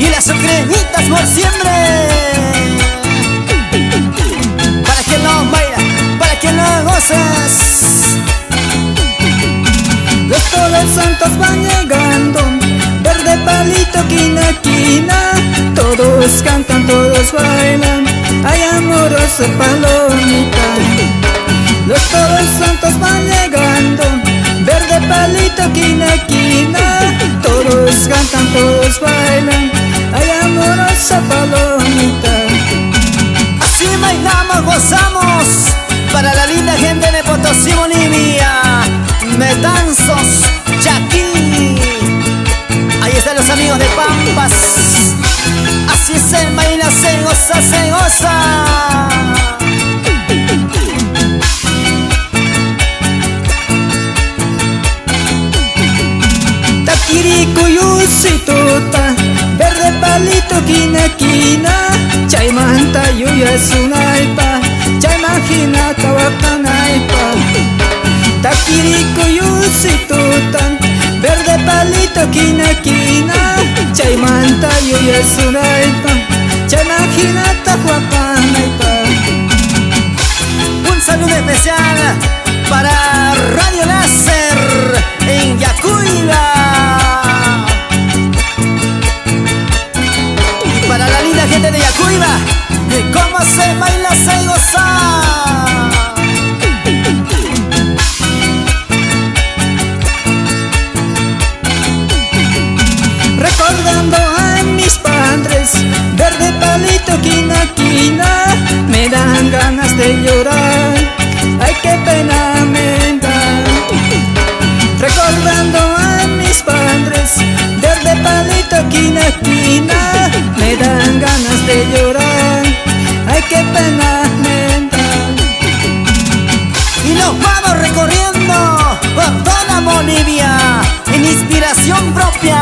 y las cremitas por siempre. Para que lo baila, para que lo goces. Los todos santos van llegando, verde palito, quina, quina. Todos cantan, todos bailan, ay amorosa palomita. Los todos santos van llegando, verde palito, quina, quina. Todos cantan, todos bailan, ay amorosa palomita. Así bailamos, gozamos, para la linda gente de Potosí, Bolivia. Betanzos, Chaqui. Ahí están los amigos de Pampas. Así se baila, se goza, se goza. Taquiricuyusituta, verde palito, quina, quina. Chaymanta yuya sunaypa, chaymajina tawakanaypa. Taquiricuyusituta, verde palito, quina, quina. Chaymanta yuya sunaypa, chaymajina tawakanaypa. Un saludo especial para Radio Láser en Yacuiba. Y para la linda gente de Yacuiba, cómo se baila, se goza. Recordando a mis padres, verde palito, quina, quina. Me dan ganas de llorar, ay qué pena me da. Recordando a mis padres, verde palito, quina, quina. Me dan ganas de llorar, ay qué pena me da. Y nos vamos recorriendo por toda Bolivia en inspiración propia.